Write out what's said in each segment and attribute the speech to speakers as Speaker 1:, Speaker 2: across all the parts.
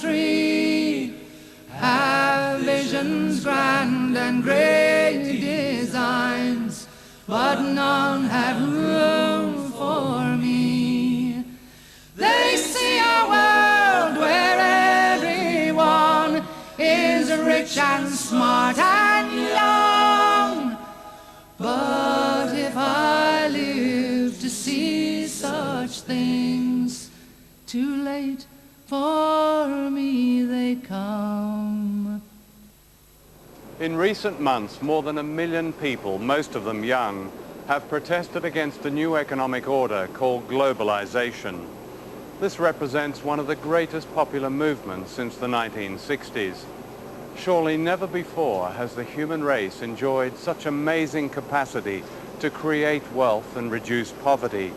Speaker 1: country have visions grand and great designs, but none have room for me. They see a world where everyone is rich and smart and young, but if I live to see such things, too late for me they come.
Speaker 2: In recent months, more than 1 million people, most of them young, have protested against a new economic order called globalization. This represents one of the greatest popular movements since the 1960s. Surely never before has the human race enjoyed such amazing capacity to create wealth and reduce poverty.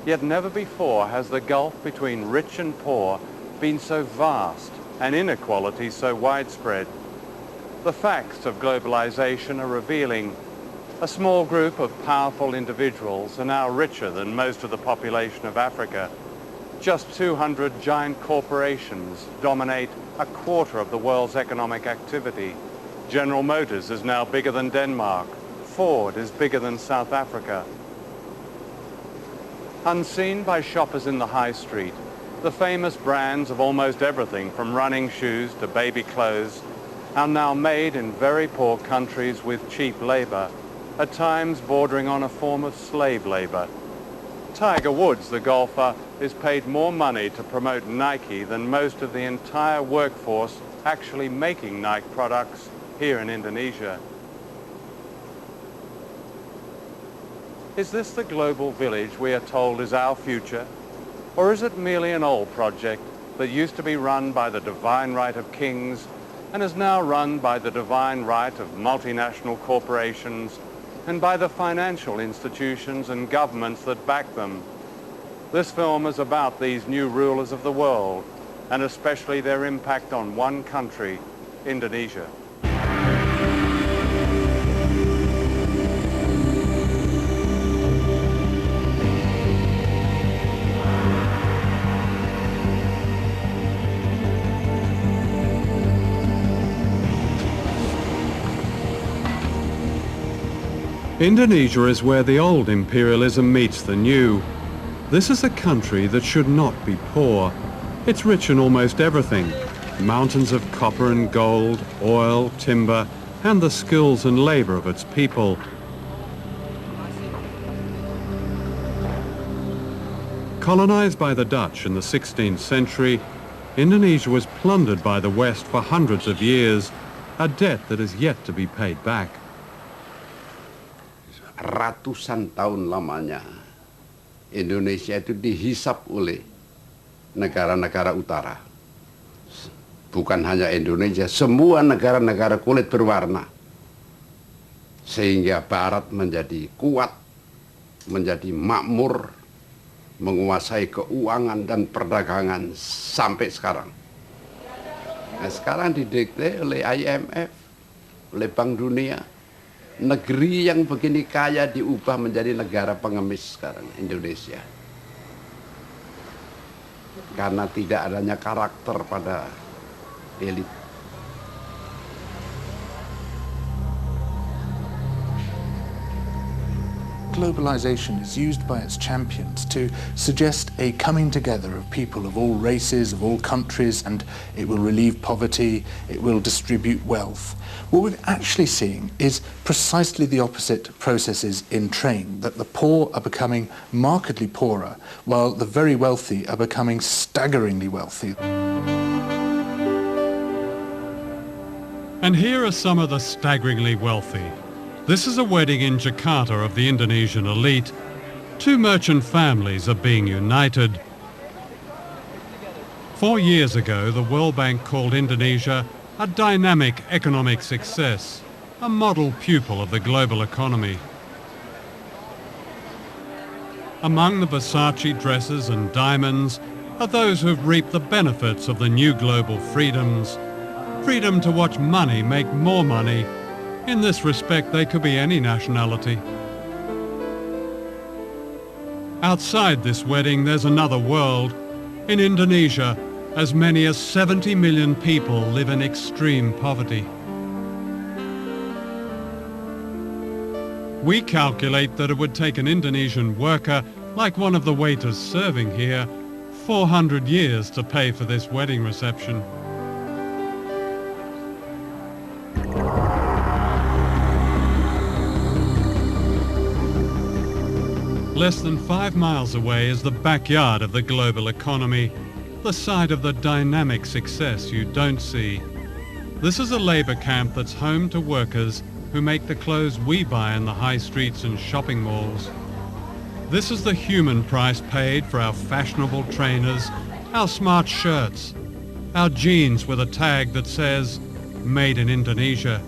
Speaker 2: Yet never before has the gulf between rich and poor been so vast and inequality so widespread. The facts of globalization are revealing. A small group of powerful individuals are now richer than most of the population of Africa. Just 200 giant corporations dominate 1/4 of the world's economic activity. General Motors is now bigger than Denmark. Ford is bigger than South Africa. Unseen by shoppers in the high street, the famous brands of almost everything from running shoes to baby clothes are now made in very poor countries with cheap labor, at times bordering on a form of slave labor. Tiger Woods, the golfer, is paid more money to promote Nike than most of the entire workforce actually making Nike products here in Indonesia. Is this the global village we are told is our future? Or is it merely an old project that used to be run by the divine right of kings and is now run by the divine right of multinational corporations and by the financial institutions and governments that back them? This film is about these new rulers of the world, and especially their impact on one country, Indonesia. Indonesia is where the old imperialism meets the new. This is a country that should not be poor. It's rich in almost everything. Mountains of copper and gold, oil, timber, and the skills and labor of its people. Colonized by the Dutch in the 16th century, Indonesia was plundered by the West for hundreds of years, a debt that is yet to be paid back.
Speaker 3: Ratusan tahun lamanya Indonesia itu dihisap oleh negara-negara utara. Bukan hanya Indonesia, semua negara-negara kulit berwarna. Sehingga Barat menjadi kuat, menjadi makmur, menguasai keuangan dan perdagangan sampai sekarang. Nah, sekarang didikte oleh IMF, oleh Bank Dunia. Negeri yang begini kaya diubah menjadi negara pengemis sekarang, Indonesia. Karena tidak adanya karakter pada elit.
Speaker 4: Globalization is used by its champions to suggest a coming together of people of all races, of all countries, and it will relieve poverty, it will distribute wealth. What we're actually seeing is precisely the opposite processes in train, that the poor are becoming markedly poorer, while the very wealthy are becoming staggeringly wealthy.
Speaker 5: And here are some of the staggeringly wealthy. This is a wedding in Jakarta of the Indonesian elite. Two merchant families are being united. 4 years ago, the World Bank called Indonesia a dynamic economic success, a model pupil of the global economy. Among the Versace dresses and diamonds are those who have reaped the benefits of the new global freedoms. Freedom to watch money make more money. In this respect, they could be any nationality. Outside this wedding, there's another world. In Indonesia, As many as 70 million people live in extreme poverty. We calculate that it would take an Indonesian worker, like one of the waiters serving here, 400 years to pay for this wedding reception. Less than 5 miles away is the backyard of the global economy, the site of the dynamic success you don't see. This is a labour camp that's home to workers who make the clothes we buy in the high streets and shopping malls. This is the human price paid for our fashionable trainers, our smart shirts, our jeans with a tag that says, "Made in Indonesia."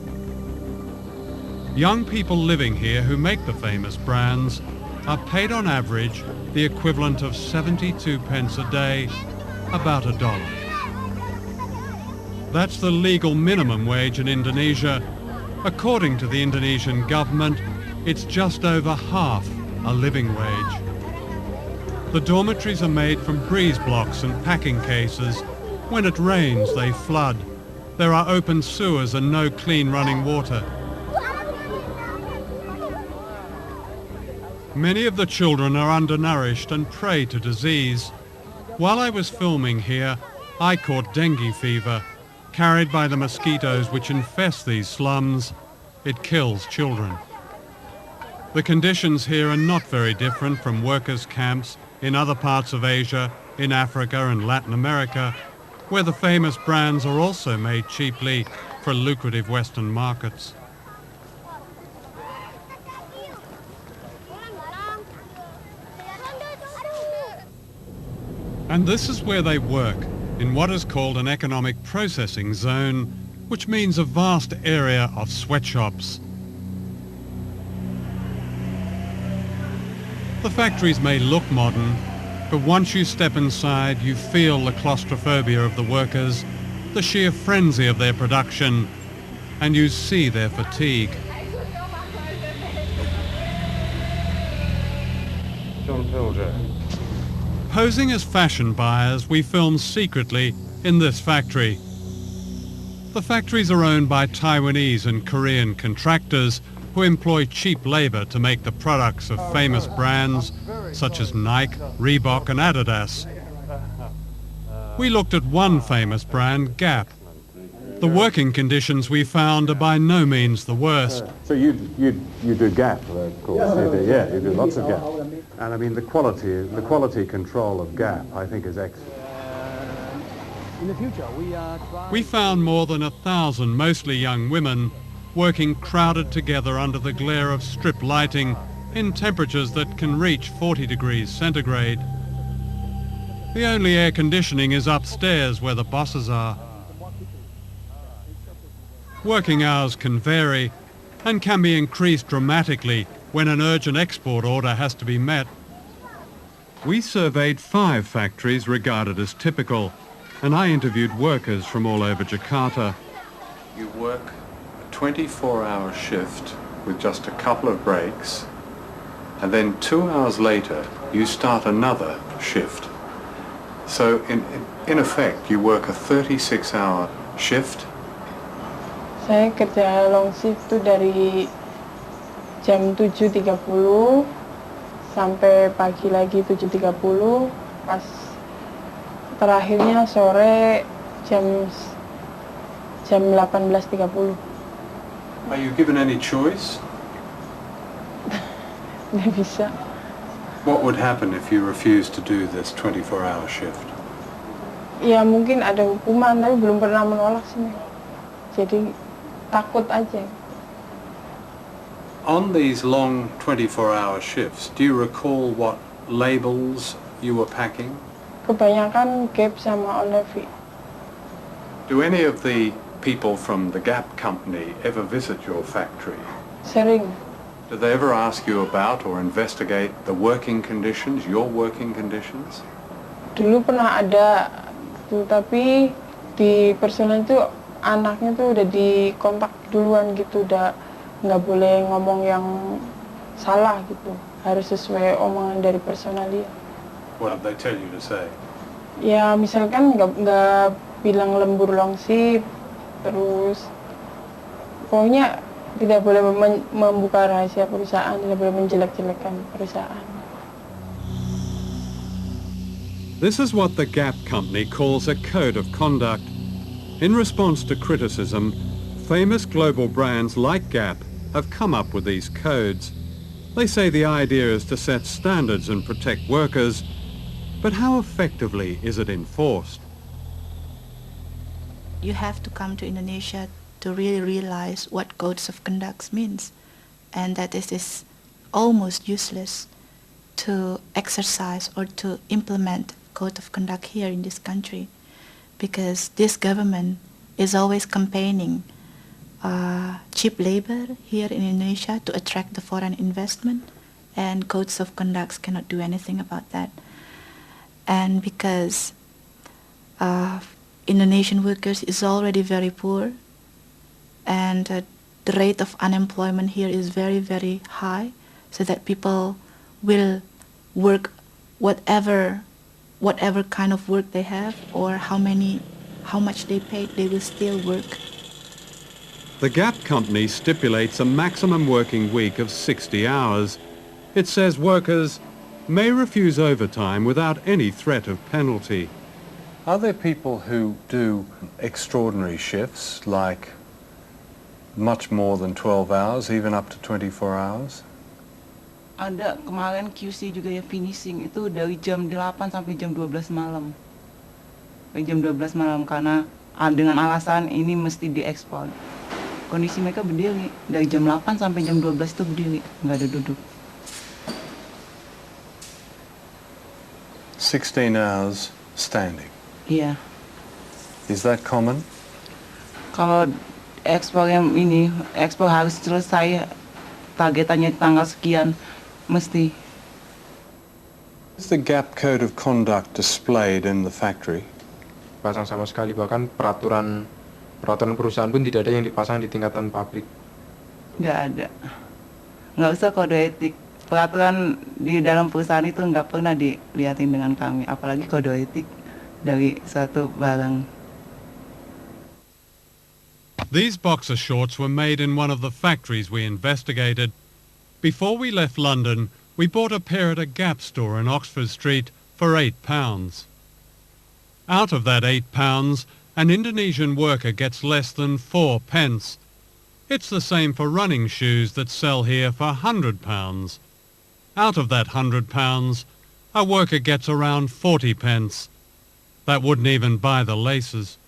Speaker 5: Young people living here who make the famous brands are paid on average the equivalent of 72 pence a day, about $1. That's the legal minimum wage in Indonesia. According to the Indonesian government, it's just over half a living wage. The dormitories are made from breeze blocks and packing cases. When it rains, they flood. There are open sewers and no clean running water. Many of the children are undernourished and prey to disease. While I was filming here, I caught dengue fever, carried by the mosquitoes which infest these slums. It kills children. The conditions here are not very different from workers' camps in other parts of Asia, in Africa and Latin America, where the famous brands are also made cheaply for lucrative Western markets. And this is where they work, in what is called an economic processing zone, which means a vast area of sweatshops. The factories may look modern, but once you step inside, you feel the claustrophobia of the workers, the sheer frenzy of their production, and you see their fatigue.
Speaker 2: Richard Pilger.
Speaker 5: Posing as fashion buyers, we film secretly in this factory. The factories are owned by Taiwanese and Korean contractors who employ cheap labour to make the products of famous brands such as Nike, Reebok and Adidas. We looked at one famous brand, Gap. The working conditions we found are by no means the worst.
Speaker 2: So you do Gap, of course. You do lots of Gap. And I mean the quality control of Gap, I think, is excellent.
Speaker 1: In the future,
Speaker 5: We found more than 1,000 mostly young women working crowded together under the glare of strip lighting in temperatures that can reach 40 degrees centigrade. The only air conditioning is upstairs where the bosses are. Working hours can vary and can be increased dramatically when an urgent export order has to be met. We surveyed 5 factories regarded as typical, and I interviewed workers from all over Jakarta.
Speaker 2: You work a 24-hour shift with just a couple of breaks, and then 2 hours later you start another shift. So in effect you work a 36-hour shift.
Speaker 6: Saya kerja long shift tuh dari jam 7.30 sampai pagi lagi 7.30, pas terakhirnya sore jam 18.30.
Speaker 2: Are you given any choice?
Speaker 6: Nggak bisa.
Speaker 2: What would happen if you refused to do this 24-hour shift?
Speaker 6: Ya mungkin ada hukuman, tapi belum pernah menolak sih. Jadi takut aja.
Speaker 2: On these long 24-hour shifts, do you recall what labels you were packing?
Speaker 6: Kebanyakan Gap sama Olive.
Speaker 2: Do any of the people from the Gap company ever visit your factory?
Speaker 6: Sering.
Speaker 2: Do they ever ask you about or investigate the working conditions, your working conditions?
Speaker 6: Dulu pernah ada tuh, tapi di personal itu anaknya tuh udah dikontak duluan gitu, udah nggak boleh ngomong yang salah gitu, harus sesuai omongan dari personalia.
Speaker 2: What did they tell you to say?
Speaker 6: Ya misalkan nggak bilang lembur longsip, terus pokoknya tidak boleh membuka rahasia perusahaan, tidak boleh menjelek-jelekan perusahaan.
Speaker 5: This is what the Gap company calls a code of conduct. In response to criticism, famous global brands like Gap have come up with these codes. They say the idea is to set standards and protect workers, but how effectively is it enforced?
Speaker 7: You have to come to Indonesia to really realize what codes of conduct means, and that it is almost useless to exercise or to implement code of conduct here in this country, because this government is always campaigning cheap labor here in Indonesia to attract the foreign investment, and codes of conduct cannot do anything about that. And because Indonesian workers is already very poor, and the rate of unemployment here is very, very high, so that people will work whatever kind of work they have, or how much they paid, they will still work.
Speaker 5: The Gap company stipulates a maximum working week of 60 hours. It says workers may refuse overtime without any threat of penalty.
Speaker 2: Are there people who do extraordinary shifts, like much more than 12 hours, even up to 24 hours?
Speaker 8: Ada, kemarin QC juga ya finishing itu dari jam 8 sampai jam 12 malam. Sampai jam 12 malam karena dengan alasan ini mesti diekspor. Kondisi mereka berdiri dari jam 8 sampai jam 12 itu berdiri, nggak ada duduk.
Speaker 2: 16 hours standing.
Speaker 8: Iya.
Speaker 2: Is that common?
Speaker 8: Kalau ekspor yang ini, ekspor harus selesai targetannya tanggal sekian, mesti.
Speaker 2: Is the Gap Code of Conduct displayed in the factory?
Speaker 9: Pasang sama sekali, bahkan peraturan perusahaan pun tidak ada yang dipasang di tingkatan pabrik.
Speaker 8: Nggak ada. Nggak usah kode etik. Peraturan di dalam perusahaan itu nggak pernah dilihatin dengan kami, apalagi kode etik dari suatu barang.
Speaker 5: These boxer shorts were made in one of the factories we investigated. Before we left London, we bought a pair at a Gap store in Oxford Street for £8. Out of that £8, an Indonesian worker gets less than 4 pence. It's the same for running shoes that sell here for £100. Out of that £100, a worker gets around 40 pence. That wouldn't even buy the laces.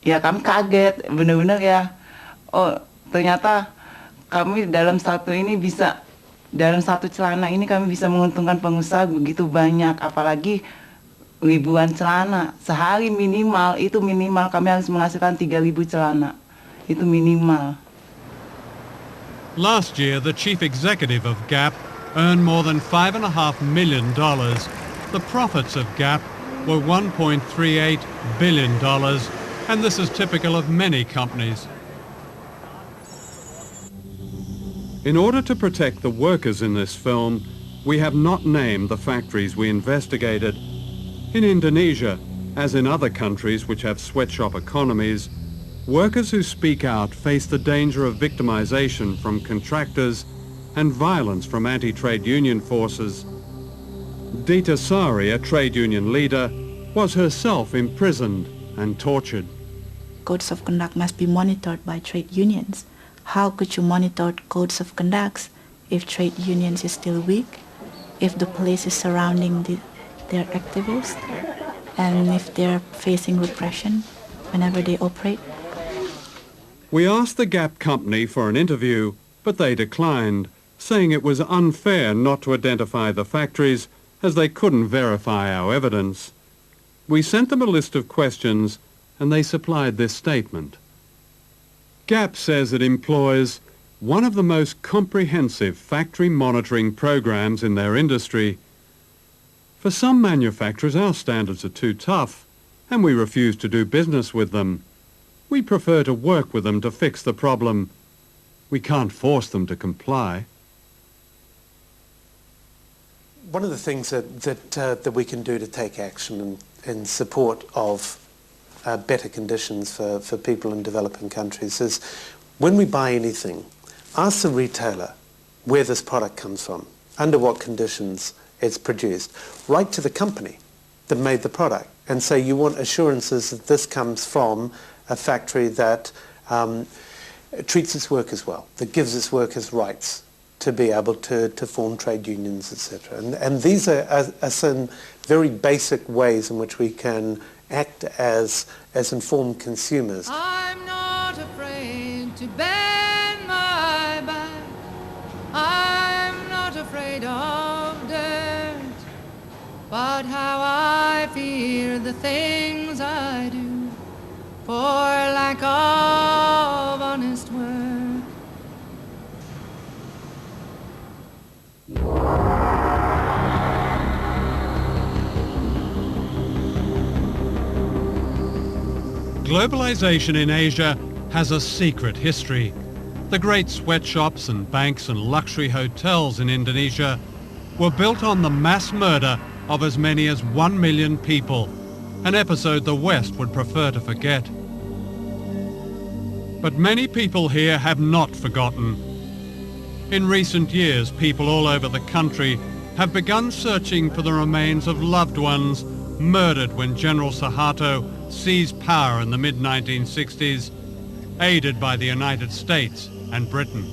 Speaker 8: Ya kami kaget, benar-benar ya. Oh ternyata kami dalam satu celana ini kami bisa menguntungkan pengusaha begitu banyak, apalagi ribuan celana. Sehari minimal kami harus menghasilkan 3.000 celana. Itu minimal.
Speaker 5: Last year, the chief executive of Gap earned more than $5.5 million. The profits of Gap were $1.38 billion, and this is typical of many companies. In order to protect the workers in this film, we have not named the factories we investigated. In Indonesia, as in other countries which have sweatshop economies, workers who speak out face the danger of victimization from contractors and violence from anti-trade union forces. Dita Sari, a trade union leader, was herself imprisoned and tortured.
Speaker 7: Codes of conduct must be monitored by trade unions. How could you monitor codes of conduct if trade unions is still weak, if the police is surrounding their activists, and if they're facing repression whenever they operate?
Speaker 5: We asked the Gap company for an interview, but they declined, saying it was unfair not to identify the factories as they couldn't verify our evidence. We sent them a list of questions and they supplied this statement. Gap says it employs one of the most comprehensive factory monitoring programs in their industry. For some manufacturers, our standards are too tough and we refuse to do business with them. We prefer to work with them to fix the problem. We can't force them to comply.
Speaker 10: One of the things that we can do to take action in support of better conditions for people in developing countries is, when we buy anything, ask the retailer where this product comes from, under what conditions it's produced. Write to the company that made the product and say you want assurances that this comes from a factory that treats its workers well, that gives its workers rights to be able to form trade unions, etc. And these are some very basic ways in which we can act as informed consumers.
Speaker 11: I'm not afraid to bend my back. I'm not afraid of dirt. But how I fear the things I do for lack of honest work.
Speaker 5: Globalization in Asia has a secret history. The great sweatshops and banks and luxury hotels in Indonesia were built on the mass murder of as many as 1 million people, an episode the West would prefer to forget. But many people here have not forgotten. In recent years, people all over the country have begun searching for the remains of loved ones murdered when General Suharto seized power in the mid-1960s, aided by the United States and Britain.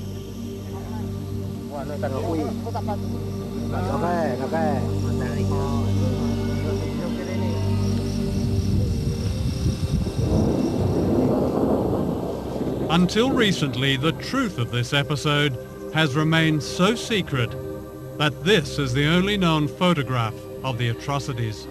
Speaker 5: Until recently, the truth of this episode has remained so secret that this is the only known photograph of the atrocities.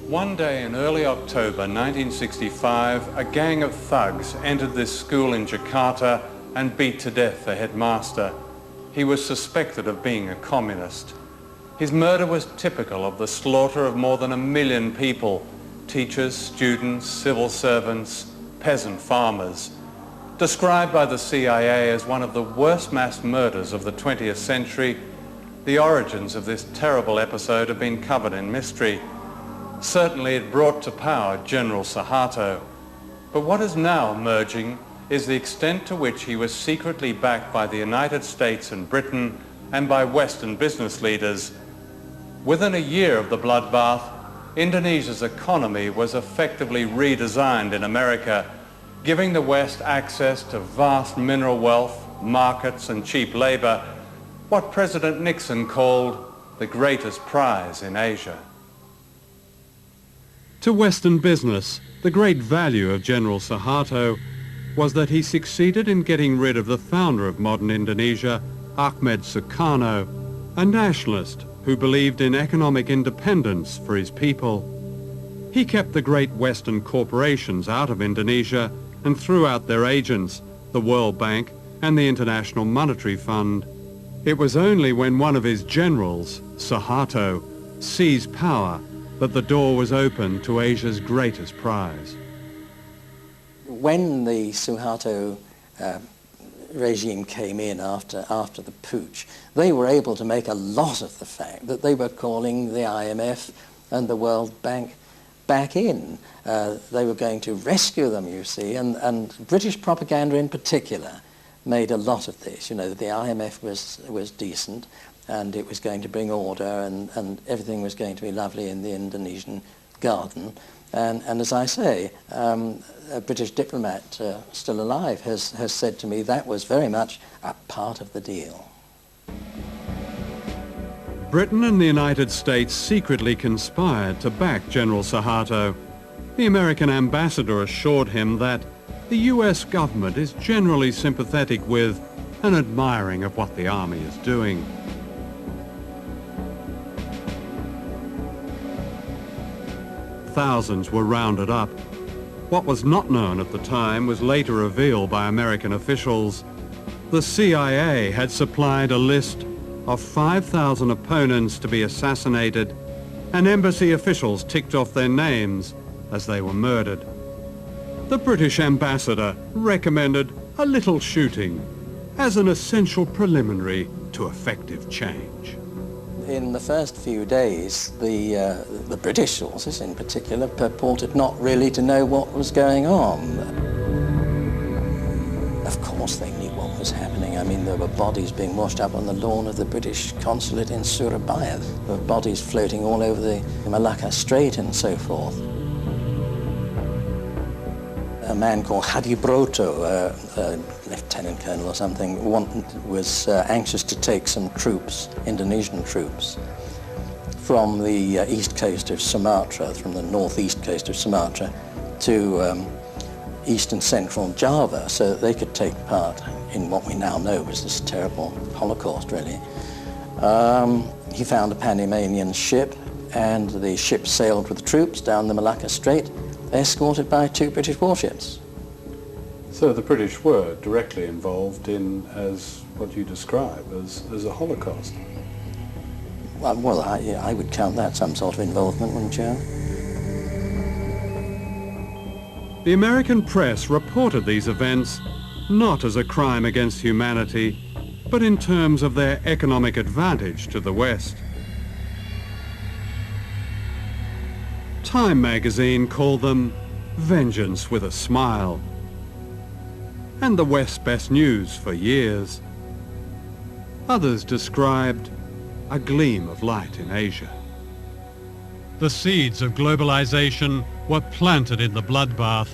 Speaker 2: One day in early October 1965, a gang of thugs entered this school in Jakarta and beat to death the headmaster. He was suspected of being a communist. His murder was typical of the slaughter of more than 1 million people, teachers, students, civil servants, peasant farmers. Described by the CIA as one of the worst mass murders of the 20th century, the origins of this terrible episode have been covered in mystery. Certainly it brought to power General Suharto. But what is now emerging is the extent to which he was secretly backed by the United States and Britain and by Western business leaders. Within a year of the bloodbath, Indonesia's economy was effectively redesigned in America, giving the West access to vast mineral wealth, markets and cheap labor, what President Nixon called the greatest prize in Asia.
Speaker 5: To Western business, the great value of General Suharto was that he succeeded in getting rid of the founder of modern Indonesia, Ahmed Sukarno, a nationalist who believed in economic independence for his people. He kept the great Western corporations out of Indonesia and threw out their agents, the World Bank and the International Monetary Fund. It was only when one of his generals, Suharto, seized power that the door was open to Asia's greatest prize.
Speaker 12: When the Suharto regime came in after the putsch, they were able to make a lot of the fact that they were calling the IMF and the World Bank back in. They were going to rescue them, you see, and British propaganda in particular made a lot of this. You know, the IMF was decent, and it was going to bring order, and everything was going to be lovely in the Indonesian garden. And as I say, a British diplomat still alive has said to me that was very much a part of the deal.
Speaker 5: Britain and the United States secretly conspired to back General Suharto. The American ambassador assured him that the US government is generally sympathetic with and admiring of what the army is doing. Thousands were rounded up. What was not known at the time was later revealed by American officials. The CIA had supplied a list of 5,000 opponents to be assassinated and embassy officials ticked off their names as they were murdered. The British ambassador recommended a little shooting as an essential preliminary to effective change.
Speaker 12: In the first few days, the British sources in particular purported not really to know what was going on. Of course they knew what was happening. I mean, there were bodies being washed up on the lawn of the British consulate in Surabaya. There were bodies floating all over the Malacca Strait and so forth. A man called Hadi Broto, a lieutenant colonel or something, was anxious to take some troops, Indonesian troops, from the east coast of Sumatra, from the northeast coast of Sumatra, to east and central Java, so that they could take part in what we now know was this terrible Holocaust, really. He found a Panamanian ship, and the ship sailed with the troops down the Malacca Strait, escorted by 2 British warships.
Speaker 13: So the British were directly involved in, as what you describe, as a Holocaust?
Speaker 12: Well, I would count that some sort of involvement, wouldn't you?
Speaker 5: The American press reported these events not as a crime against humanity, but in terms of their economic advantage to the West. Time magazine called them vengeance with a smile, and the West's best news for years. Others described a gleam of light in Asia. The seeds of globalization were planted in the bloodbath.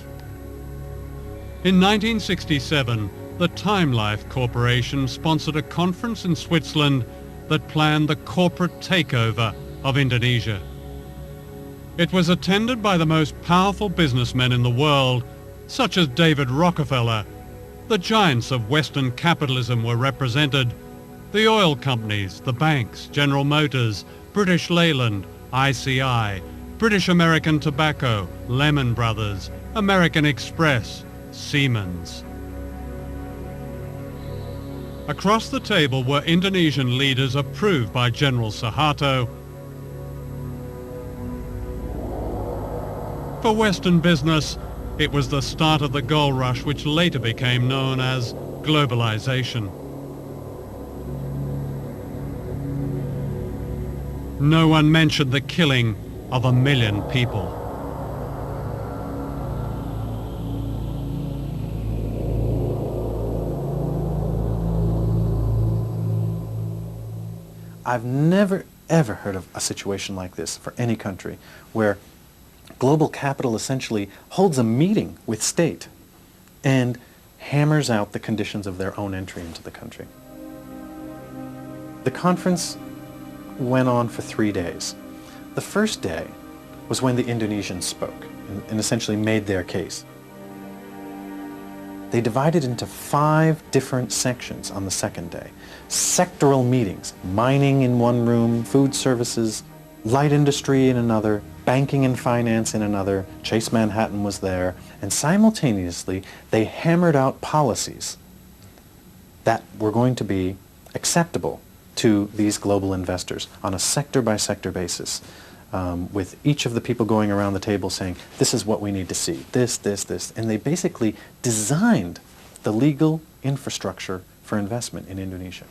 Speaker 5: In 1967, the Time Life Corporation sponsored a conference in Switzerland that planned the corporate takeover of Indonesia. It was attended by the most powerful businessmen in the world, such as David Rockefeller. The giants of Western capitalism were represented: the oil companies, the banks, General Motors, British Leyland, ICI, British American Tobacco, Lehman Brothers, American Express, Siemens. Across the table were Indonesian leaders approved by General Suharto. For Western business, it was the start of the gold rush which later became known as globalization. No one mentioned the killing of 1 million people.
Speaker 14: I've never, ever heard of a situation like this for any country, where global capital essentially holds a meeting with state and hammers out the conditions of their own entry into the country. The conference went on for 3 days. The first day was when the Indonesians spoke and essentially made their case. They divided into 5 different sections on the second day. Sectoral meetings, mining in one room, food services, light industry in another, banking and finance in another, Chase Manhattan was there, and simultaneously they hammered out policies that were going to be acceptable to these global investors on a sector-by-sector basis, with each of the people going around the table saying, this is what we need to see, this, and they basically designed the legal infrastructure for investment in Indonesia.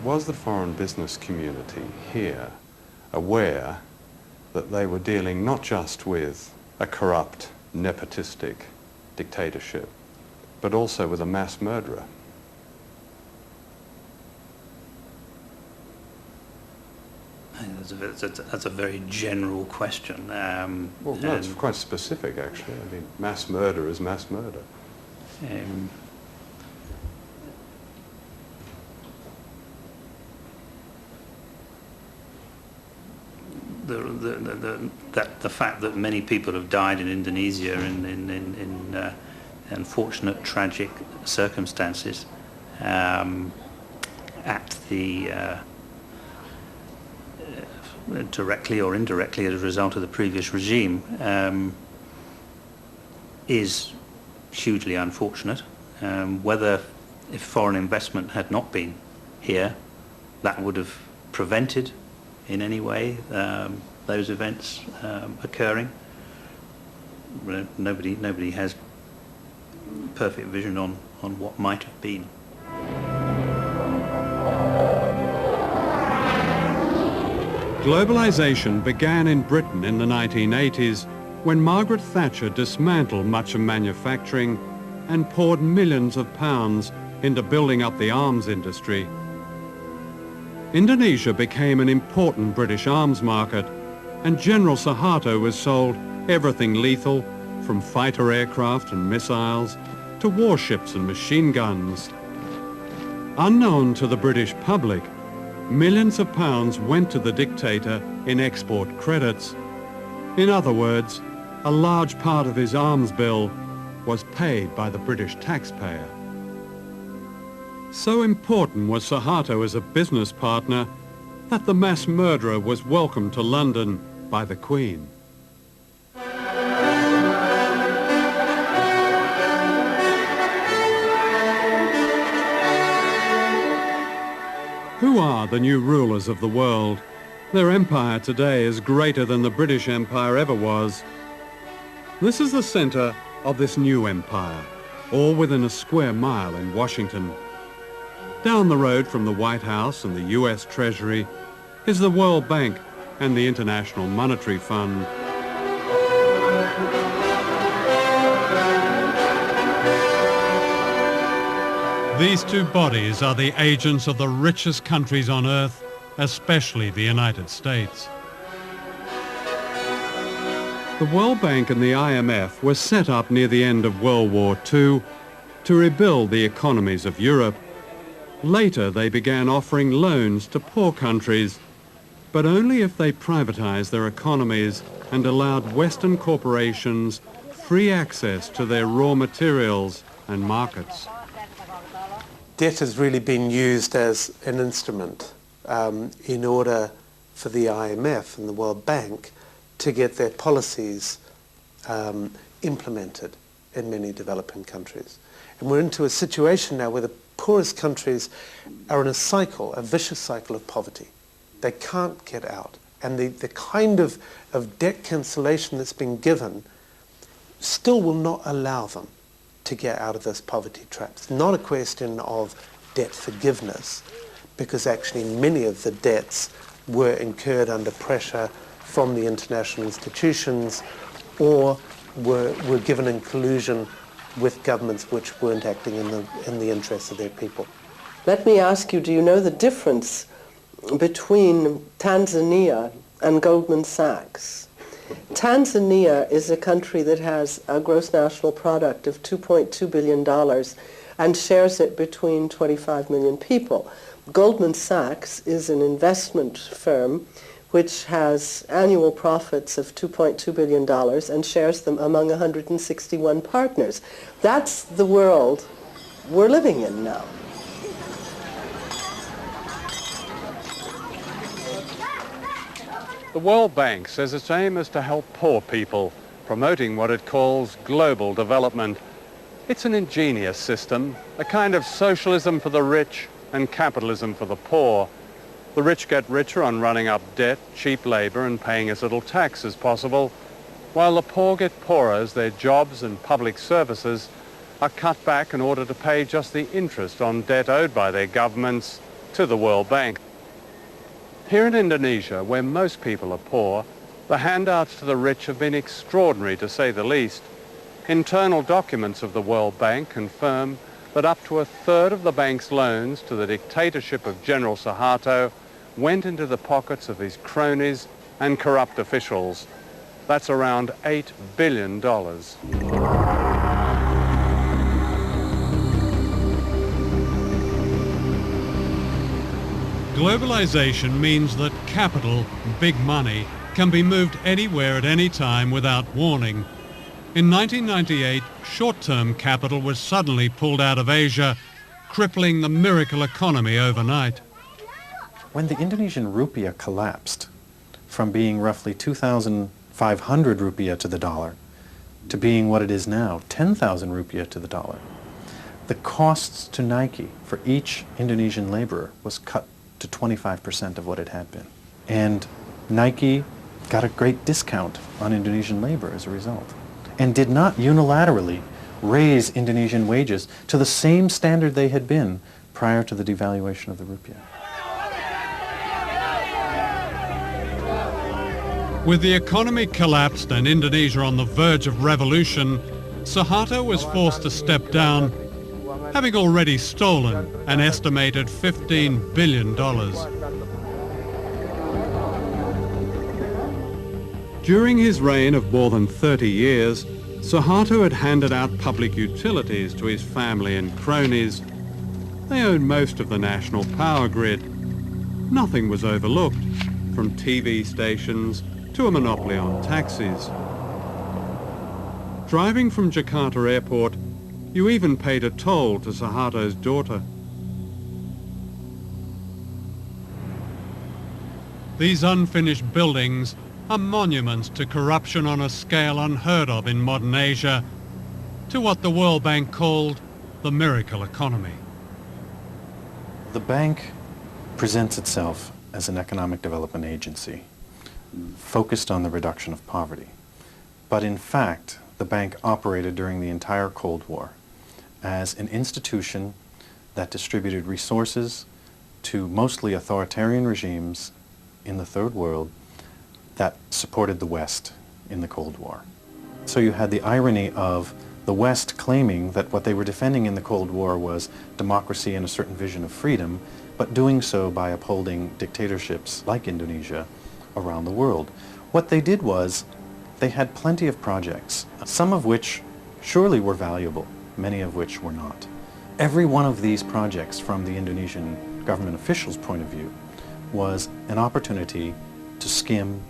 Speaker 2: Was the foreign business community here aware that they were dealing not just with a corrupt, nepotistic dictatorship, but also with a mass murderer?
Speaker 15: That's a very general question.
Speaker 2: Well, no, it's quite specific, actually. I mean, mass murder is mass murder.
Speaker 15: The fact that many people have died in Indonesia in unfortunate, tragic circumstances at the directly or indirectly as a result of the previous regime is hugely unfortunate. Whether if foreign investment had not been here, that would have prevented in any way those events occurring. Nobody has perfect vision on what might have been.
Speaker 5: Globalisation began in Britain in the 1980s when Margaret Thatcher dismantled much of manufacturing and poured millions of pounds into building up the arms industry. Indonesia became an important British arms market, and General Suharto was sold everything lethal, from fighter aircraft and missiles to warships and machine guns. Unknown to the British public, millions of pounds went to the dictator in export credits. In other words, a large part of his arms bill was paid by the British taxpayer. So important was Suharto as a business partner that the mass murderer was welcomed to London by the Queen. Who are the new rulers of the world? Their empire today is greater than the British Empire ever was. This is the centre of this new empire, all within a square mile in Washington. Down the road from the White House and the US Treasury is the World Bank and the International Monetary Fund. These two bodies are the agents of the richest countries on earth, especially the United States. The World Bank and the IMF were set up near the end of World War II to rebuild the economies of Europe. Later they began offering loans to poor countries, but only if they privatized their economies and allowed Western corporations free access to their raw materials and markets.
Speaker 10: Debt has really been used as an instrument in order for the IMF and the World Bank to get their policies implemented in many developing countries. And we're into a situation now where the poorest countries are in a cycle, a vicious cycle of poverty. They can't get out. And the kind of debt cancellation that's been given still will not allow them to get out of this poverty trap. It's not a question of debt forgiveness, because actually many of the debts were incurred under pressure from the international institutions or were given in collusion with governments which weren't acting in the interests of their people.
Speaker 16: Let me ask you, do you know the difference between Tanzania and Goldman Sachs? Tanzania is a country that has a gross national product of $2.2 billion and shares it between 25 million people. Goldman Sachs is an investment firm which has annual profits of $2.2 billion and shares them among 161 partners. That's the world we're living in now.
Speaker 2: The World Bank says its aim is to help poor people, promoting what it calls global development. It's an ingenious system, a kind of socialism for the rich and capitalism for the poor. The rich get richer on running up debt, cheap labor, and paying as little tax as possible, while the poor get poorer as their jobs and public services are cut back in order to pay just the interest on debt owed by their governments to the World Bank. Here in Indonesia, where most people are poor, the handouts to the rich have been extraordinary, to say the least. Internal documents of the World Bank confirm that up to a third of the bank's loans to the dictatorship of General Suharto went into the pockets of his cronies and corrupt officials. That's around $8 billion.
Speaker 5: Globalization means that capital, big money, can be moved anywhere at any time without warning. In 1998, short-term capital was suddenly pulled out of Asia, crippling the miracle economy overnight.
Speaker 14: When the Indonesian rupiah collapsed from being roughly 2,500 rupiah to the dollar to being what it is now, 10,000 rupiah to the dollar, The costs to Nike for each Indonesian laborer was cut to 25% of what it had been. And Nike got a great discount on Indonesian labor as a result, and did not unilaterally raise Indonesian wages to the same standard they had been prior to the devaluation of the rupiah.
Speaker 5: With the economy collapsed and Indonesia on the verge of revolution, Suharto was forced to step down, having already stolen an estimated $15 billion. During his reign of more than 30 years, Suharto had handed out public utilities to his family and cronies. They owned most of the national power grid. Nothing was overlooked, from TV stations to a monopoly on taxis. Driving from Jakarta Airport, you even paid a toll to Suharto's daughter. These unfinished buildings are monuments to corruption on a scale unheard of in modern Asia, to what the World Bank called the miracle economy.
Speaker 14: The bank presents itself as an economic development agency focused on the reduction of poverty. But in fact, the bank operated during the entire Cold War as an institution that distributed resources to mostly authoritarian regimes in the Third World that supported the West in the Cold War. So you had the irony of the West claiming that what they were defending in the Cold War was democracy and a certain vision of freedom, but doing so by upholding dictatorships like Indonesia around the world. What they did was they had plenty of projects, some of which surely were valuable, many of which were not. Every one of these projects, from the Indonesian government officials' point of view, was an opportunity to skim,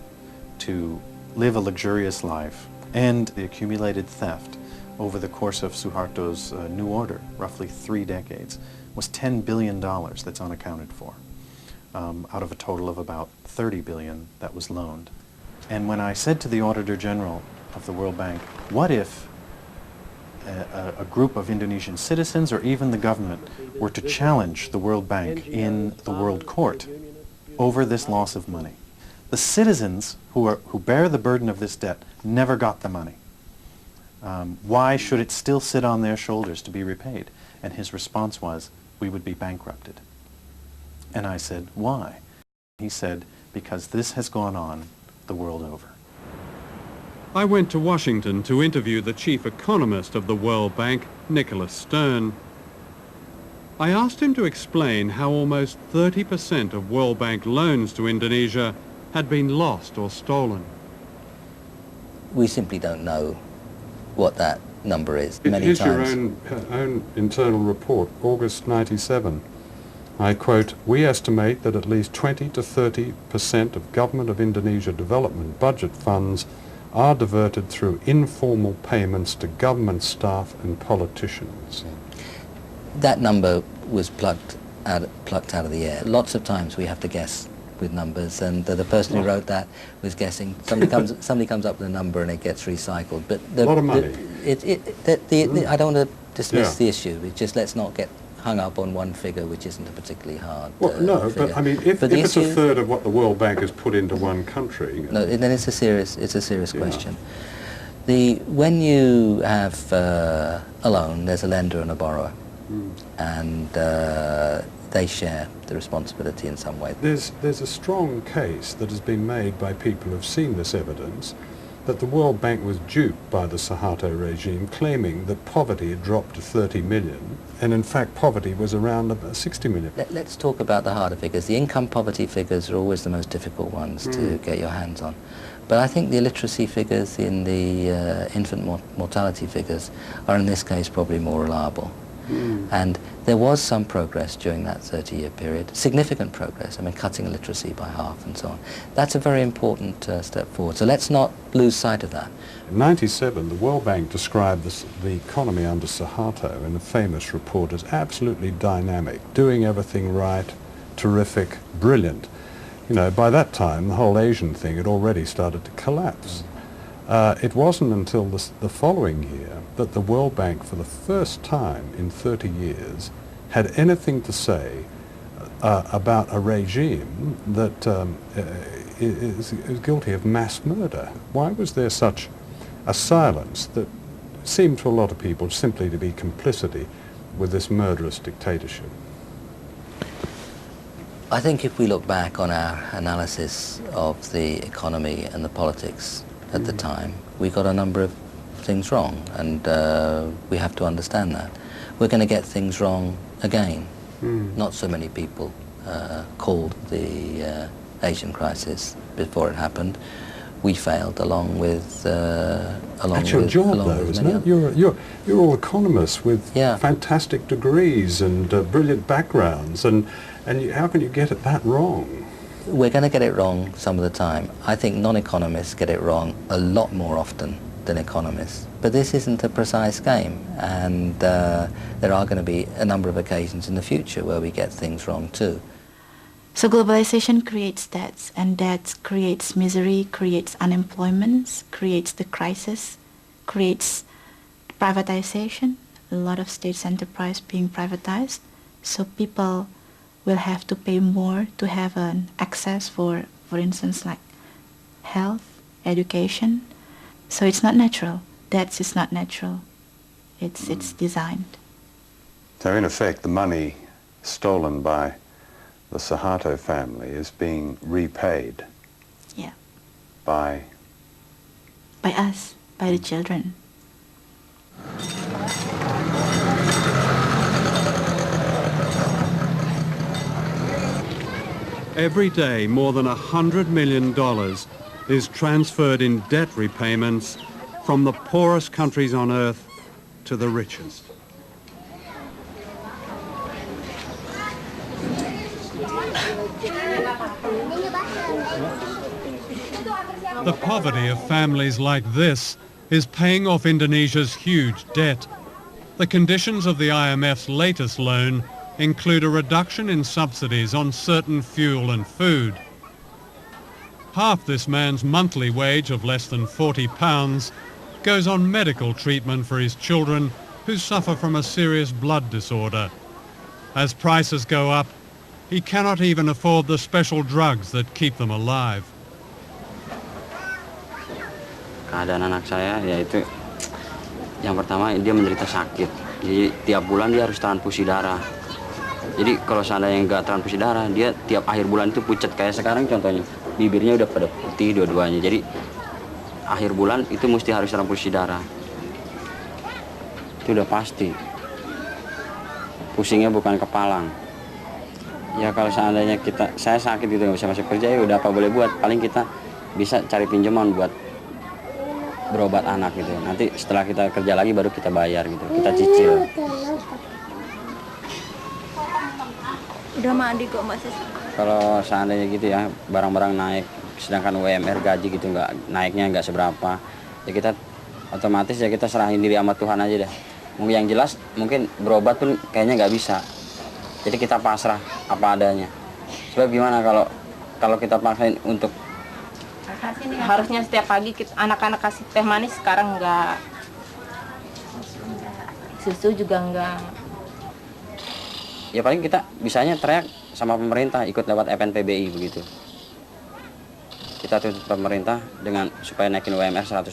Speaker 14: to live a luxurious life, and the accumulated theft over the course of Suharto's new order, roughly 3 decades, was $10 billion that's unaccounted for, out of a total of about $30 billion that was loaned. And when I said to the Auditor General of the World Bank, what if a group of Indonesian citizens or even the government were to challenge the World Bank in the World Court over this loss of money? The citizens who bear the burden of this debt never got the money. Why should it still sit on their shoulders to be repaid? And his response was, we would be bankrupted. And I said, why? He said, because this has gone on the world over.
Speaker 5: I went to Washington to interview the chief economist of the World Bank, Nicholas Stern. I asked him to explain how almost 30% of World Bank loans to Indonesia had been lost or stolen.
Speaker 17: We simply don't know what that number is.
Speaker 13: Here's your own internal report, August 97. I quote, we estimate that at least 20 to 30% of Government of Indonesia development budget funds are diverted through informal payments to government staff and politicians.
Speaker 17: That number was plucked out of the air. Lots of times we have to guess with numbers, and the person who wrote that was guessing. Somebody comes up with a number and it gets recycled. But
Speaker 13: a lot of money.
Speaker 17: I don't want to dismiss the issue. It's just, let's not get hung up on one figure which isn't a particularly hard
Speaker 13: no,
Speaker 17: figure.
Speaker 13: but I mean, if it's a third of what the World Bank has put into one country...
Speaker 17: No, then it's a serious question. When you have a loan, there's a lender and a borrower, and they share the responsibility in some way.
Speaker 13: There's a strong case that has been made by people who've seen this evidence that the World Bank was duped by the Suharto regime, claiming that poverty had dropped to 30 million, and in fact poverty was around 60 million.
Speaker 17: Let's talk about the harder figures. The income poverty figures are always the most difficult ones to get your hands on. But I think the illiteracy figures in the infant mortality figures are in this case probably more reliable. And there was some progress during that 30-year period, significant progress, I mean cutting illiteracy by half and so on. That's a very important step forward, so let's not lose sight of that.
Speaker 13: In 97, the World Bank described the economy under Suharto in a famous report as absolutely dynamic, doing everything right, terrific, brilliant. You know, by that time the whole Asian thing had already started to collapse. It wasn't until the following year that the World Bank, for the first time in 30 years, had anything to say about a regime that is guilty of mass murder. Why was there such a silence that seemed to a lot of people simply to be complicity with this murderous dictatorship?
Speaker 17: I think if we look back on our analysis of the economy and the politics at the time, we got a number of things wrong, and we have to understand that. We're going to get things wrong again. Not so many people called the Asian crisis before it happened. We failed along with
Speaker 13: That's your job, though, isn't it? You're all economists with fantastic degrees and brilliant backgrounds, and how can you get it that wrong?
Speaker 17: We're going to get it wrong some of the time. I think non-economists get it wrong a lot more often than economists. But this isn't a precise game, and there are going to be a number of occasions in the future where we get things wrong too.
Speaker 7: So globalization creates debts, and debts creates misery, creates unemployment, creates the crisis, creates privatization, a lot of states' enterprise being privatized. So people will have to pay more to have an access for instance, like health, education. So it's not natural. Debts is not natural. It's designed.
Speaker 2: So in effect, the money stolen by the Suharto family is being repaid.
Speaker 7: Yeah.
Speaker 2: By
Speaker 7: us, by the children.
Speaker 5: Every day, more than $100 million is transferred in debt repayments from the poorest countries on earth to the richest. The poverty of families like this is paying off Indonesia's huge debt. The conditions of the IMF's latest loan include a reduction in subsidies on certain fuel and food. Half this man's monthly wage of less than £40 goes on medical treatment for his children who suffer from a serious blood disorder. As prices go up, he cannot even afford the special drugs that keep them alive.
Speaker 18: Keadaan anak saya yaitu yang pertama, dia menderita sakit. Jadi tiap bulan dia harus transfusi darah. Jadi kalau seandainya nggak transfusi darah, dia tiap akhir bulan itu pucat. Kayak sekarang contohnya, bibirnya udah pada putih dua-duanya. Jadi akhir bulan itu mesti harus transfusi darah. Itu udah pasti. Pusingnya bukan kepalang. Ya kalau seandainya saya sakit gitu nggak bisa masuk kerja, ya udah apa boleh buat. Paling kita bisa cari pinjaman buat berobat anak gitu. Nanti setelah kita kerja lagi baru kita bayar gitu. Kita cicil.
Speaker 19: Udah mandi kok Mbak Sis.
Speaker 18: Kalau seandainya gitu ya, barang-barang naik, sedangkan UMR gaji gitu naiknya nggak seberapa, ya kita otomatis ya kita serahin diri sama Tuhan aja deh. Mungkin yang jelas mungkin berobat pun kayaknya nggak bisa. Jadi kita pasrah apa adanya. Sebab gimana kalau kita paksain untuk
Speaker 19: harusnya setiap pagi anak-anak kasih teh manis, sekarang enggak. Susu juga enggak.
Speaker 18: Ya paling kita bisanya teriak sama pemerintah, ikut lewat FNPBI begitu. Kita tuntut pemerintah dengan supaya naikin UMR 100%.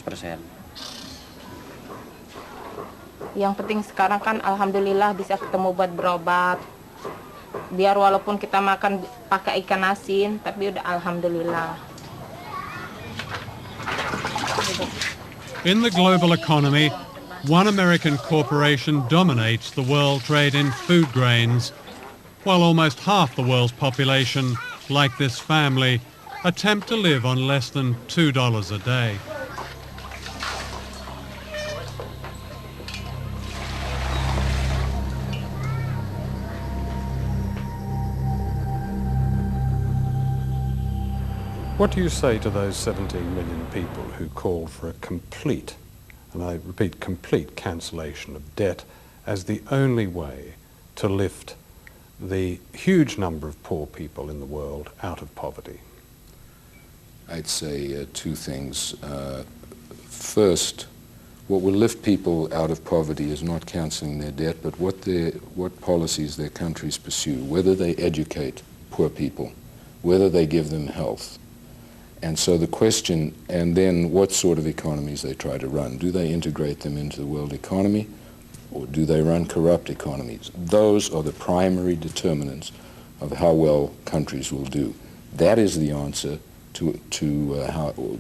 Speaker 19: Yang penting sekarang kan alhamdulillah bisa ketemu buat berobat. Biar walaupun kita makan pakai ikan asin, tapi udah alhamdulillah.
Speaker 5: In the global economy, one American corporation dominates the world trade in food grains, while almost half the world's population, like this family, attempt to live on less than $2 a day.
Speaker 13: What do you say to those 17 million people who called for a complete, and I repeat, complete cancellation of debt as the only way to lift the huge number of poor people in the world out of poverty?
Speaker 20: I'd say two things. First, what will lift people out of poverty is not cancelling their debt, but what policies their countries pursue, whether they educate poor people, whether they give them health. And so the question, and then what sort of economies they try to run. Do they integrate them into the world economy, or do they run corrupt economies? Those are the primary determinants of how well countries will do. That is the answer to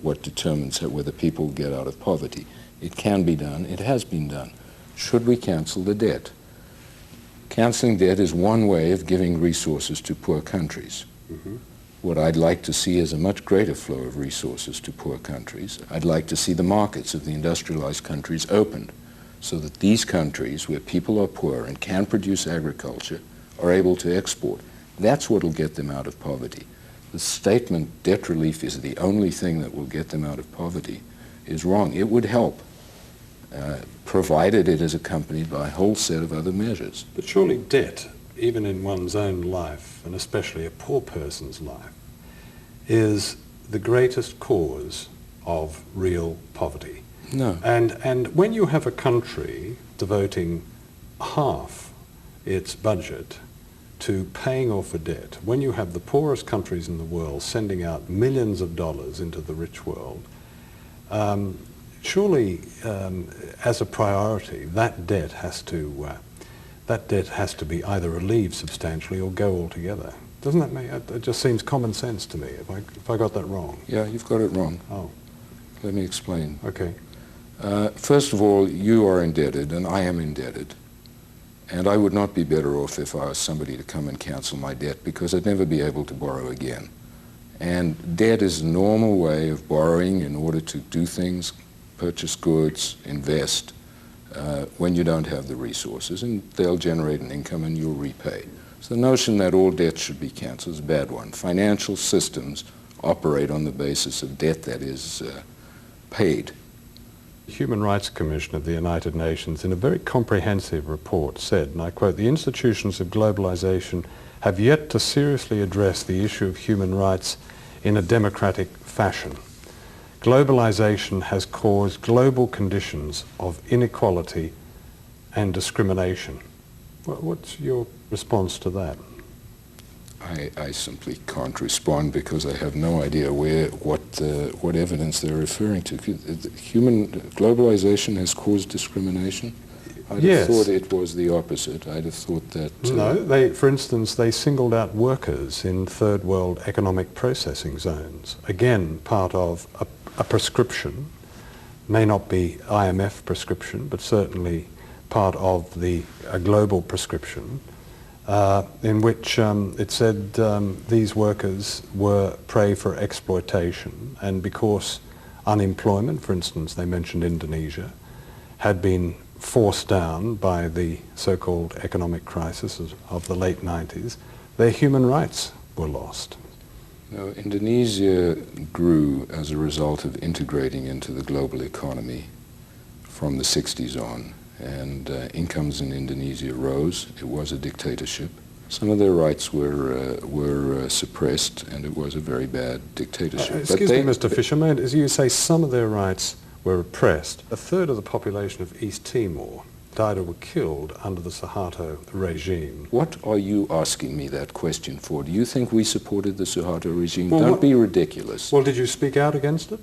Speaker 20: what determines whether people get out of poverty. It can be done. It has been done. Should we cancel the debt? Cancelling debt is one way of giving resources to poor countries. Mm-hmm. What I'd like to see is a much greater flow of resources to poor countries. I'd like to see the markets of the industrialized countries opened so that these countries where people are poor and can produce agriculture are able to export. That's what will get them out of poverty. The statement debt relief is the only thing that will get them out of poverty is wrong. It would help, provided it is accompanied by a whole set of other measures.
Speaker 13: But surely debt, even in one's own life, and especially a poor person's life, is the greatest cause of real poverty.
Speaker 20: No.
Speaker 13: And when you have a country devoting half its budget to paying off a debt, when you have the poorest countries in the world sending out millions of dollars into the rich world, surely as a priority, that debt has to be either relieved substantially or go altogether. Doesn't that make it just seems common sense to me if I got that wrong?
Speaker 20: Yeah, you've got it wrong.
Speaker 13: Oh.
Speaker 20: Let me explain.
Speaker 13: Okay.
Speaker 20: First of all, you are indebted and I am indebted. And I would not be better off if I asked somebody to come and cancel my debt because I'd never be able to borrow again. And debt is a normal way of borrowing in order to do things, purchase goods, invest, when you don't have the resources, and they'll generate an income and you'll repay. So the notion that all debt should be cancelled is a bad one. Financial systems operate on the basis of debt that is paid.
Speaker 13: The Human Rights Commission of the United Nations, in a very comprehensive report, said, and I quote, "The institutions of globalization have yet to seriously address the issue of human rights in a democratic fashion. Globalization has caused global conditions of inequality and discrimination." What's your response to that?
Speaker 20: I simply can't respond because I have no idea what evidence they're referring to. Globalization has caused discrimination? I'd have thought it was the opposite. I'd have thought that...
Speaker 13: No, for instance, they singled out workers in third world economic processing zones. Again, part of a prescription, may not be IMF prescription, but certainly part of a global prescription, in which it said these workers were prey for exploitation, and because unemployment, for instance, they mentioned Indonesia, had been forced down by the so-called economic crisis of the late 90s, their human rights were lost.
Speaker 20: No, Indonesia grew as a result of integrating into the global economy from the 60s on, and incomes in Indonesia rose. It was a dictatorship. Some of their rights were suppressed, and it was a very bad dictatorship.
Speaker 13: Excuse me, Mr. Fisher, as you say, some of their rights were repressed. A third of the population of East Timor died or were killed under the Suharto regime.
Speaker 20: What are you asking me that question for? Do you think we supported the Suharto regime? Well, don't be ridiculous.
Speaker 13: Well, did you speak out against it?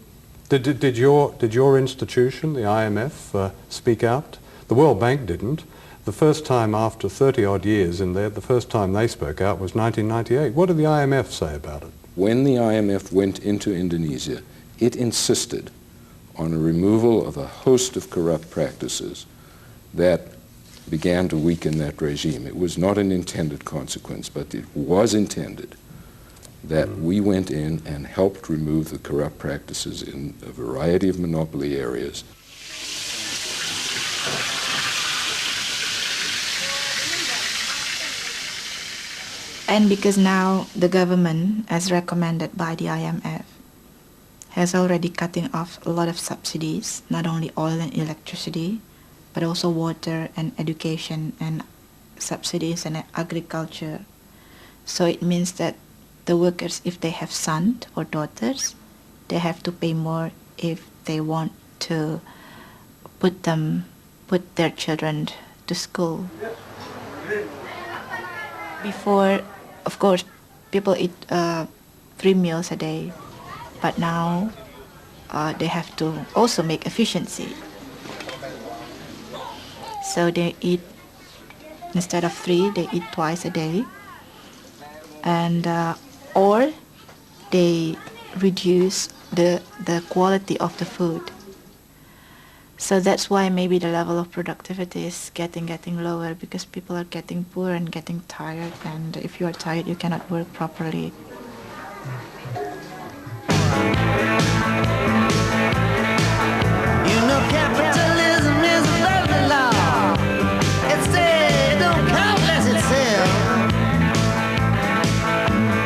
Speaker 13: Did your institution, the IMF, speak out? The World Bank didn't. The first time after 30-odd years in there, the first time they spoke out was 1998. What did the IMF say about it?
Speaker 20: When the IMF went into Indonesia, it insisted on a removal of a host of corrupt practices that began to weaken that regime. It was not an intended consequence, but it was intended that we went in and helped remove the corrupt practices in a variety of monopoly areas.
Speaker 7: And because now the government, as recommended by the IMF, has already cutting off a lot of subsidies, not only oil and electricity, but also water and education and subsidies and agriculture. So it means that the workers, if they have sons or daughters, they have to pay more if they want to put their children to school. Before, of course, people eat 3 meals a day, but now they have to also make efficiency. So they eat, instead of 3, they eat twice a day, and or they reduce the quality of the food. So that's why maybe the level of productivity is getting lower, because people are getting poor and getting tired, and if you are tired, you cannot work properly.
Speaker 21: You know capitalism is a lovely law. It says it don't count unless it sells.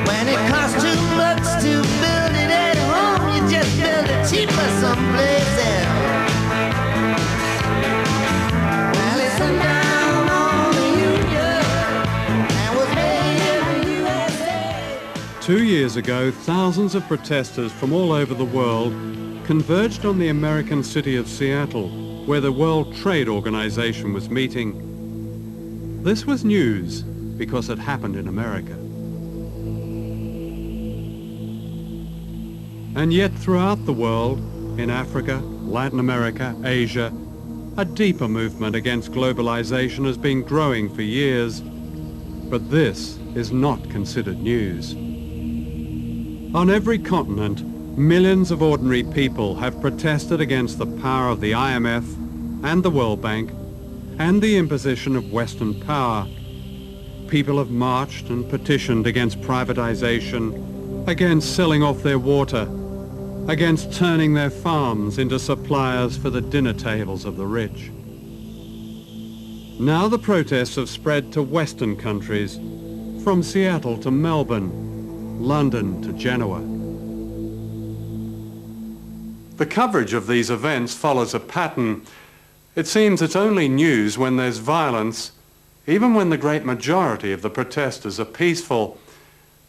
Speaker 21: When it costs too much to build it at home, you just build it cheaper someplace else. Well, it's a down on the union and was made in the USA.
Speaker 5: 2 years ago, thousands of protesters from all over the world converged on the American city of Seattle, where the World Trade Organization was meeting. This was news because it happened in America. And yet throughout the world, in Africa, Latin America, Asia, a deeper movement against globalization has been growing for years, but this is not considered news. On every continent, millions of ordinary people have protested against the power of the IMF and the World Bank and the imposition of Western power. People have marched and petitioned against privatization, against selling off their water, against turning their farms into suppliers for the dinner tables of the rich. Now the protests have spread to Western countries, from Seattle to Melbourne, London to Genoa. The coverage of these events follows a pattern. It seems it's only news when there's violence, even when the great majority of the protesters are peaceful.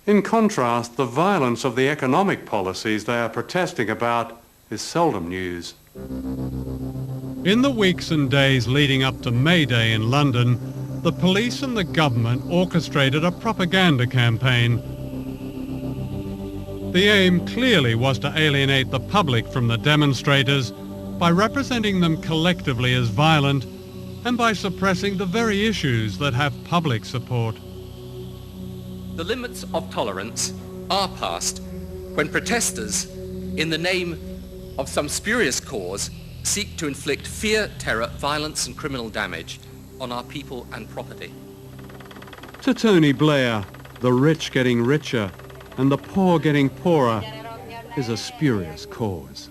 Speaker 5: In contrast, the violence of the economic policies they are protesting about is seldom news. In the weeks and days leading up to May Day in London, the police and the government orchestrated a propaganda campaign. The aim clearly was to alienate the public from the demonstrators by representing them collectively as violent and by suppressing the very issues that have public support.
Speaker 22: The limits of tolerance are passed when protesters, in the name of some spurious cause, seek to inflict fear, terror, violence and criminal damage on our people and property.
Speaker 5: To Tony Blair, the rich getting richer and the poor getting poorer is a spurious cause.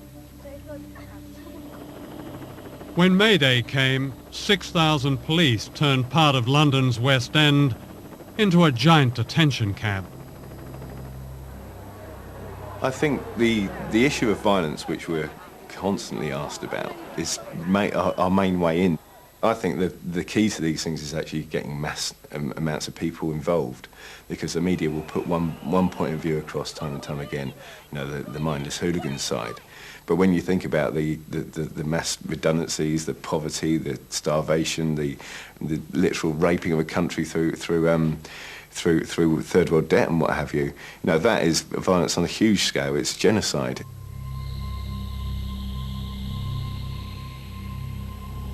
Speaker 5: When May Day came, 6,000 police turned part of London's West End into a giant detention camp.
Speaker 23: I think the issue of violence, which we're constantly asked about, is our main way in. I think that the key to these things is actually getting mass amounts of people involved, because the media will put one point of view across time and time again, you know, the mindless hooligan side. But when you think about the mass redundancies, the poverty, the starvation, the literal raping of a country through third world debt and what have you, that is violence on a huge scale. It's genocide.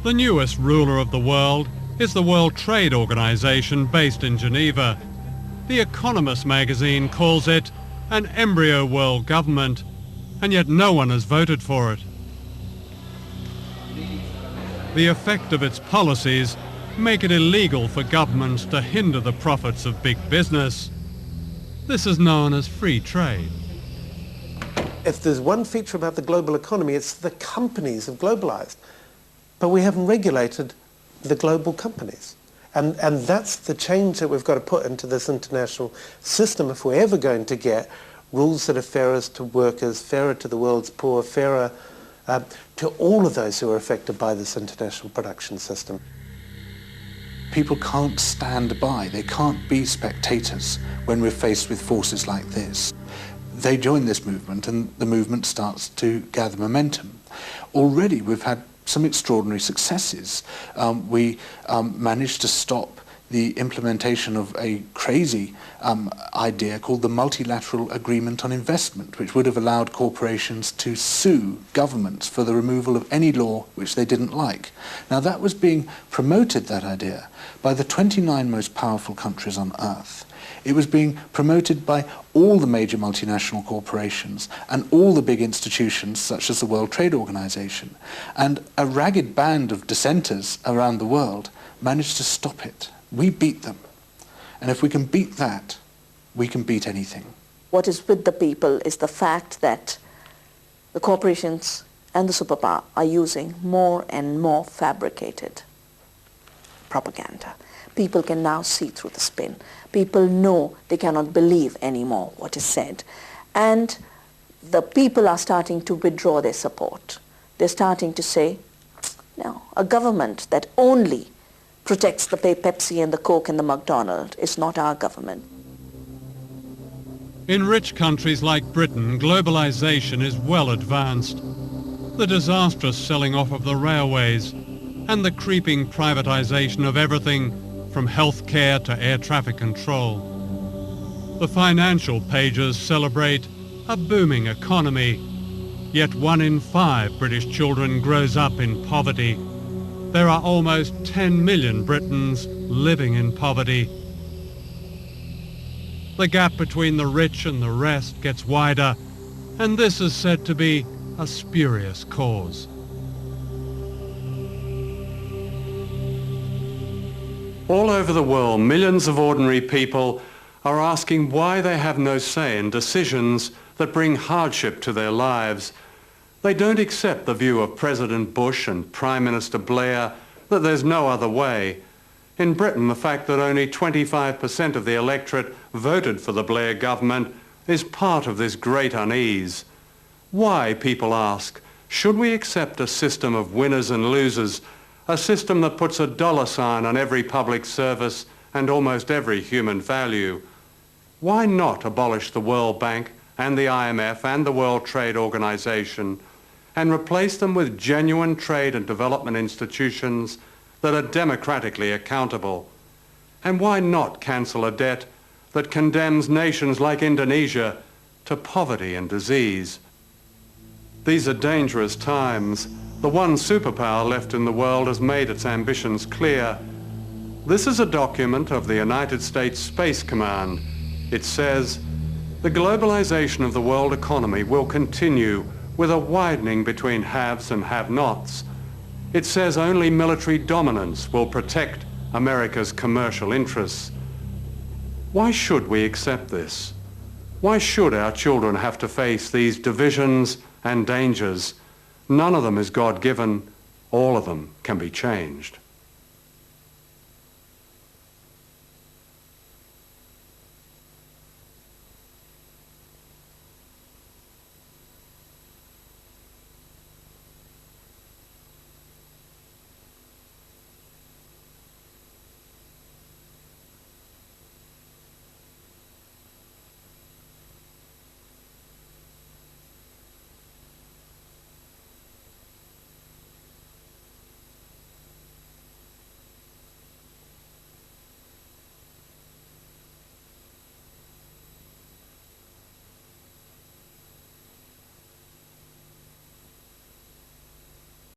Speaker 5: The newest ruler of the world is the World Trade Organization based in Geneva. The Economist magazine calls it an embryo world government, and yet no one has voted for it. The effect of its policies make it illegal for governments to hinder the profits of big business. This is known as free trade.
Speaker 10: If there's one feature about the global economy, it's the companies have globalized. But we haven't regulated the global companies. And that's the change that we've got to put into this international system if we're ever going to get rules that are fairer to workers, fairer to the world's poor, fairer to all of those who are affected by this international production system.
Speaker 4: People can't stand by, they can't be spectators when we're faced with forces like this. they join this movement and the movement starts to gather momentum. Already we've had some extraordinary successes. We managed to stop the implementation of a crazy idea called the Multilateral Agreement on Investment, which would have allowed corporations to sue governments for the removal of any law which they didn't like. Now that was being promoted, that idea, by the 29 most powerful countries on earth. It was being promoted by all the major multinational corporations and all the big institutions such as the World Trade Organization. And a ragged band of dissenters around the world managed to stop it. We beat them. And if we can beat that, we can beat anything.
Speaker 1: What is with the people is the fact that the corporations and the superpower are using more and more fabricated propaganda. People can now see through the spin. People know they cannot believe anymore what is said. And the people are starting to withdraw their support. They're starting to say, no, a government that only protects the Pepsi and the Coke and the McDonald's is not our government.
Speaker 5: In rich countries like Britain, globalization is well advanced. The disastrous selling off of the railways and the creeping privatization of everything from healthcare to air traffic control. The financial pages celebrate a booming economy, yet 1 in 5 British children grows up in poverty. There are almost 10 million Britons living in poverty. The gap between the rich and the rest gets wider, and this is said to be a spurious cause.
Speaker 2: All over the world, millions of ordinary people are asking why they have no say in decisions that bring hardship to their lives. They don't accept the view of President Bush and Prime Minister Blair that there's no other way. In Britain, the fact that only 25% of the electorate voted for the Blair government is part of this great unease. Why, people ask, should we accept a system of winners and losers, a system that puts a dollar sign on every public service and almost every human value? Why not abolish the World Bank and the IMF and the World Trade Organization and replace them with genuine trade and development institutions that are democratically accountable? And why not cancel a debt that condemns nations like Indonesia to poverty and disease? These are dangerous times. The one superpower left in the world has made its ambitions clear. This is a document of the United States Space Command. It says, the globalization of the world economy will continue with a widening between haves and have-nots. It says only military dominance will protect America's commercial interests. Why should we accept this? Why should our children have to face these divisions and dangers? None of them is God-given. All of them can be changed.